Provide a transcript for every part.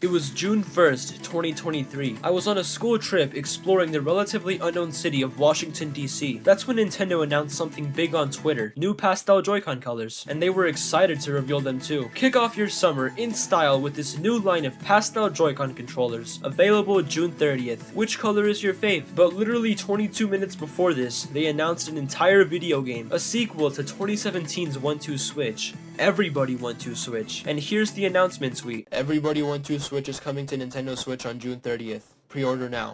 It was June 1st, 2023. I was on a school trip exploring the relatively unknown city of Washington, D.C. That's when Nintendo announced something big on Twitter, new pastel Joy-Con colors, and they were excited to reveal them too. Kick off your summer in style with this new line of pastel Joy-Con controllers, available June 30th. Which color is your fave? But literally 22 minutes before this, they announced an entire video game, a sequel to 2017's 1-2 Switch. Everybody 1-2 Switch. And here's the announcement tweet. Everybody 1-2 Switch is coming to Nintendo Switch on June 30th. Pre-order now.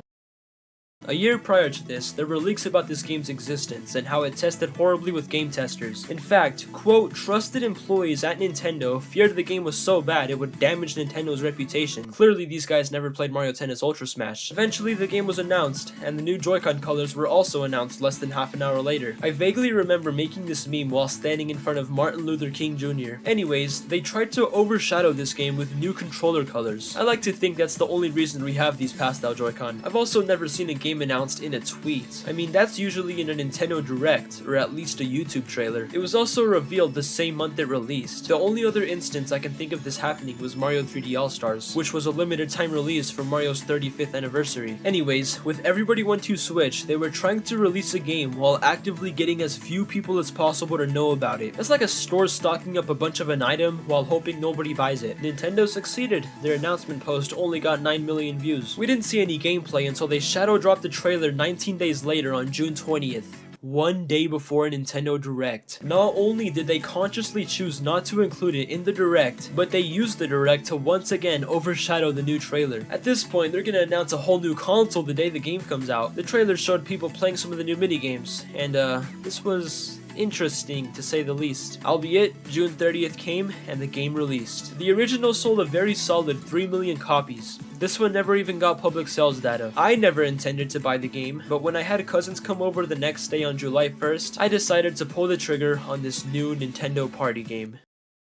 A year prior to this, there were leaks about this game's existence and how it tested horribly with game testers. In fact, quote, trusted employees at Nintendo feared the game was so bad it would damage Nintendo's reputation. Clearly, these guys never played Mario Tennis Ultra Smash. Eventually, the game was announced, and the new Joy-Con colors were also announced less than half an hour later. I vaguely remember making this meme while standing in front of Martin Luther King Jr. Anyways, they tried to overshadow this game with new controller colors. I like to think that's the only reason we have these pastel Joy-Con. I've also never seen a game announced in a tweet. I mean, that's usually in a Nintendo Direct, or at least a YouTube trailer. It was also revealed the same month it released. The only other instance I can think of this happening was Mario 3D All-Stars, which was a limited time release for Mario's 35th anniversary. Anyways, with everybody 1-2 Switch, they were trying to release a game while actively getting as few people as possible to know about it. It's like a store stocking up a bunch of an item while hoping nobody buys it. Nintendo succeeded. Their announcement post only got 9 million views. We didn't see any gameplay until they shadow dropped the trailer 19 days later on June 20th. One day before a Nintendo Direct. Not only did they consciously choose not to include it in the Direct, but they used the Direct to once again overshadow the new trailer. At this point, they're gonna announce a whole new console the day the game comes out. The trailer showed people playing some of the new minigames, and this was interesting to say the least. Albeit, June 30th came and the game released. The original sold a very solid 3 million copies. This one never even got public sales data. I never intended to buy the game, but when I had cousins come over the next day on July 1st, I decided to pull the trigger on this new Nintendo party game.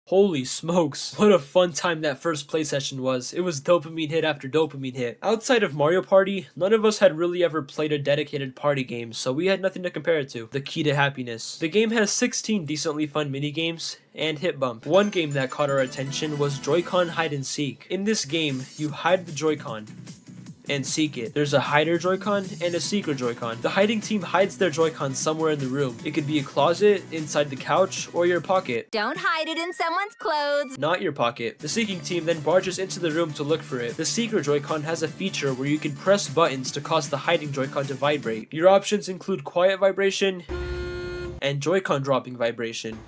Holy smokes, what a fun time that first play session was. It was dopamine hit after dopamine hit. Outside of Mario Party, none of us had really ever played a dedicated party game, so we had nothing to compare it to. The key to happiness. The game has 16 decently fun minigames and hit bump. One game that caught our attention was Joy-Con Hide and Seek. In this game, you hide the Joy-Con and seek it. There's a hider Joy-Con and a seeker Joy-Con. The hiding team hides their Joy-Con somewhere in the room. It could be a closet, inside the couch, or your pocket. Don't hide it in someone's clothes. Not your pocket. The seeking team then barges into the room to look for it. The seeker Joy-Con has a feature where you can press buttons to cause the hiding Joy-Con to vibrate. Your options include quiet vibration and Joy-Con dropping vibration.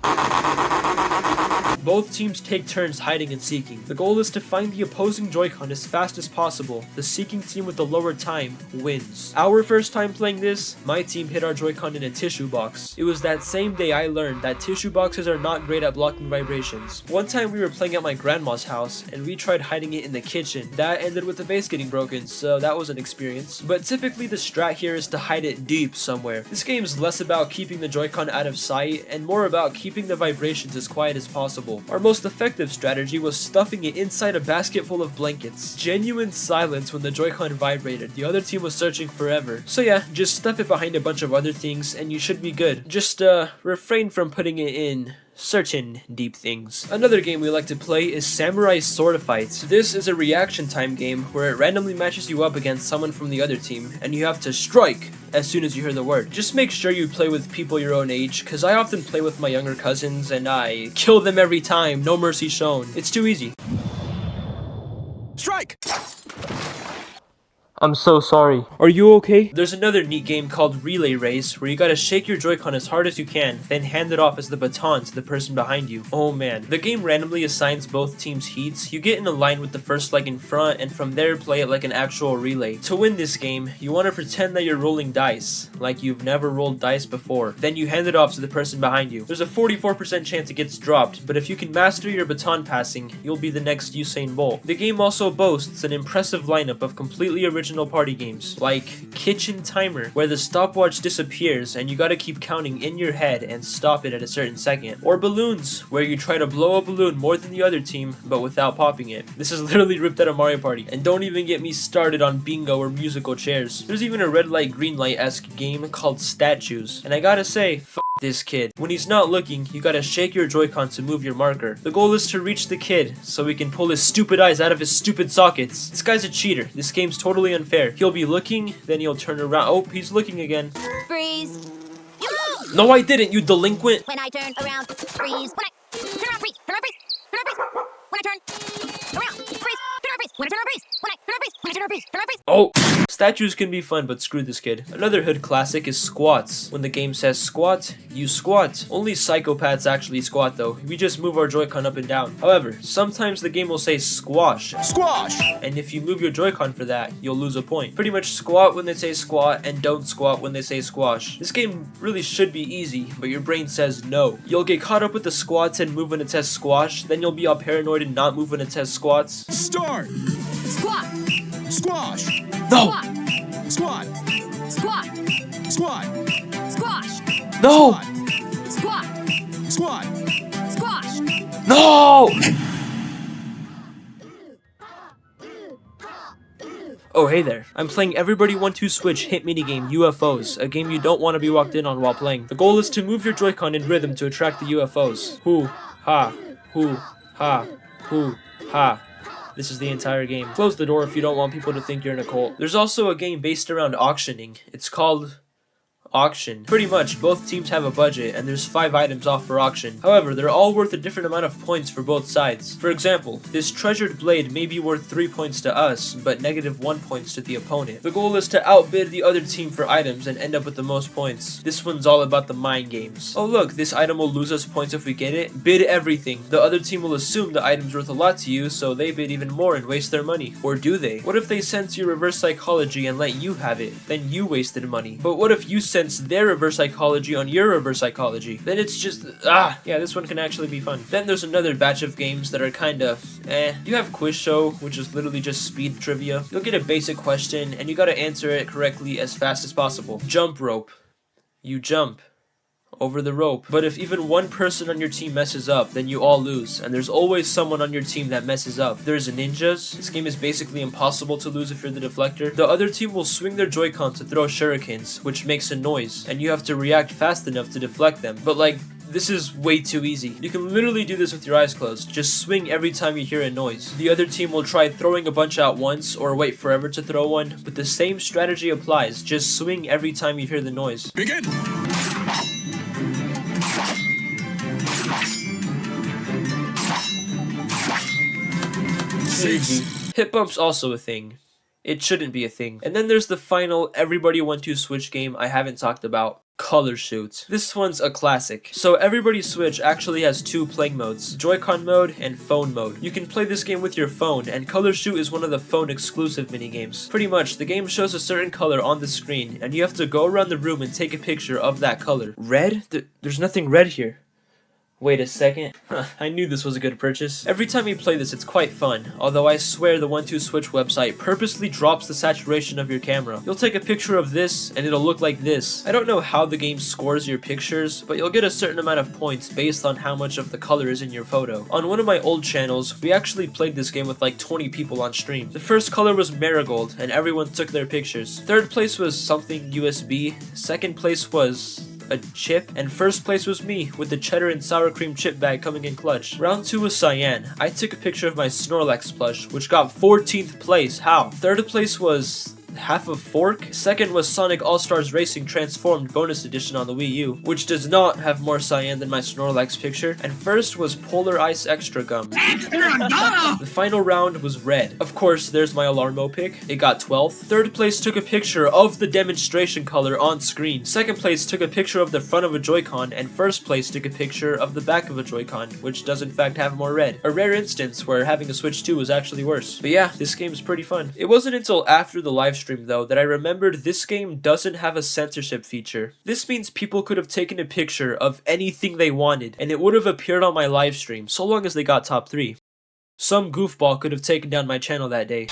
Both teams take turns hiding and seeking. The goal is to find the opposing Joy-Con as fast as possible. The seeking team with the lower time wins. Our first time playing this, my team hid our Joy-Con in a tissue box. It was that same day I learned that tissue boxes are not great at blocking vibrations. One time we were playing at my grandma's house and we tried hiding it in the kitchen. That ended with the vase getting broken, so that was an experience. But typically the strat here is to hide it deep somewhere. This game is less about keeping the Joy-Con out of sight and more about keeping the vibrations as quiet as possible. Our most effective strategy was stuffing it inside a basket full of blankets. Genuine silence when the Joy-Con vibrated. The other team was searching forever. So yeah, just stuff it behind a bunch of other things and you should be good. Just refrain from putting it in certain deep things. Another game we like to play is Samurai Sword Fights. This is a reaction time game where it randomly matches you up against someone from the other team and you have to strike as soon as you hear the word. Just make sure you play with people your own age, cause I often play with my younger cousins and I kill them every time, no mercy shown. It's too easy. Strike! I'm so sorry. Are you okay? There's another neat game called Relay Race where you gotta shake your Joy-Con as hard as you can, then hand it off as the baton to the person behind you. Oh man. The game randomly assigns both teams heats. You get in a line with the first leg in front and from there play it like an actual relay. To win this game, you want to pretend that you're rolling dice, like you've never rolled dice before. Then you hand it off to the person behind you. There's a 44% chance it gets dropped, but if you can master your baton passing, you'll be the next Usain Bolt. The game also boasts an impressive lineup of completely original party games, like Kitchen Timer, where the stopwatch disappears and you gotta keep counting in your head and stop it at a certain second, or Balloons, where you try to blow a balloon more than the other team, but without popping it. This is literally ripped out of Mario Party. And don't even get me started on bingo or musical chairs. There's even a red light green light-esque game called Statues, and I gotta say, this kid. When he's not looking, you gotta shake your Joy-Con to move your marker. The goal is to reach the kid, so we can pull his stupid eyes out of his stupid sockets. This guy's a cheater. This game's totally unfair. He'll be looking, then he'll turn around. Oh, he's looking again. Freeze. No, I didn't, you delinquent. When I turn around, freeze. When I turn around, freeze. Turn around, freeze. Turn around, freeze. When I turn around, freeze. Turn around, freeze. When I turn around, freeze. When I turn around, freeze. When I turn around, freeze. Turn around, freeze. Oh, statues can be fun, but screw this kid. Another hood classic is squats. When the game says squat, you squat. Only psychopaths actually squat though. We just move our Joy-Con up and down. However, sometimes the game will say squash. Squash! And if you move your Joy-Con for that, you'll lose a point. Pretty much squat when they say squat and don't squat when they say squash. This game really should be easy, but your brain says no. You'll get caught up with the squats and move when it says squash, then you'll be all paranoid and not move when it says squats. Start! Squat. Squash! No! Squat. Squat! Squat. Squat! Squash. No! Squat. Squat! Squash. No! Oh hey there, I'm playing Everybody 1-2 Switch hit minigame UFOs, a game you don't want to be walked in on while playing. The goal is to move your Joy-Con in rhythm to attract the UFOs. Hoo, ha, hoo, ha, hoo, ha. This is the entire game. Close the door if you don't want people to think you're in a cult. There's also a game based around auctioning. It's called Auction. Pretty much, both teams have a budget, and there's 5 items off for auction. However, they're all worth a different amount of points for both sides. For example, this treasured blade may be worth 3 points to us, but -1 points to the opponent. The goal is to outbid the other team for items and end up with the most points. This one's all about the mind games. Oh look, this item will lose us points if we get it. Bid everything. The other team will assume the item's worth a lot to you, so they bid even more and waste their money. Or do they? What if they sense your reverse psychology and let you have it? Then you wasted money. But what if you sense their reverse psychology on your reverse psychology? Then it's just, yeah, this one can actually be fun. Then there's another batch of games that are kinda, You have Quiz Show, which is literally just speed trivia. You'll get a basic question, and you gotta answer it correctly as fast as possible. Jump rope. You jump over the rope. But if even one person on your team messes up, then you all lose, and there's always someone on your team that messes up. There's ninjas. This game is basically impossible to lose if you're the deflector. The other team will swing their Joy-Con to throw shurikens, which makes a noise, and you have to react fast enough to deflect them. But like, this is way too easy. You can literally do this with your eyes closed. Just swing every time you hear a noise. The other team will try throwing a bunch at once or wait forever to throw one, but the same strategy applies. Just swing every time you hear the noise. Begin! Hit bump's also a thing. It shouldn't be a thing. And then there's the final Everybody 1-2 Switch game I haven't talked about. Color Shoot. This one's a classic. So Everybody Switch actually has 2 playing modes, Joy-Con mode and phone mode. You can play this game with your phone, and Color Shoot is one of the phone exclusive minigames. Pretty much, the game shows a certain color on the screen, and you have to go around the room and take a picture of that color. Red? There's nothing red here. Wait a second. I knew this was a good purchase. Every time you play this, it's quite fun, although I swear the 1-2 Switch website purposely drops the saturation of your camera. You'll take a picture of this, and it'll look like this. I don't know how the game scores your pictures, but you'll get a certain amount of points based on how much of the color is in your photo. On one of my old channels, we actually played this game with like 20 people on stream. The first color was marigold, and everyone took their pictures. Third place was something USB. Second place was a chip, and first place was me with the cheddar and sour cream chip bag coming in clutch. Round 2 was cyan. I took a picture of my Snorlax plush, which got 14th place. How? Third place was half a fork. Second was Sonic All-Stars Racing Transformed Bonus Edition on the Wii U, which does not have more cyan than my Snorlax picture. And first was Polar Ice Extra Gum. The final round was red. Of course, there's my Alarmo pick. It got 12th. Third place took a picture of the demonstration color on screen. Second place took a picture of the front of a Joy-Con, and first place took a picture of the back of a Joy-Con, which does in fact have more red. A rare instance where having a Switch 2 was actually worse. But yeah, this game is pretty fun. It wasn't until after the live stream though that I remembered this game doesn't have a censorship feature. This means people could have taken a picture of anything they wanted and it would have appeared on my live stream so long as they got top 3. Some goofball could have taken down my channel that day.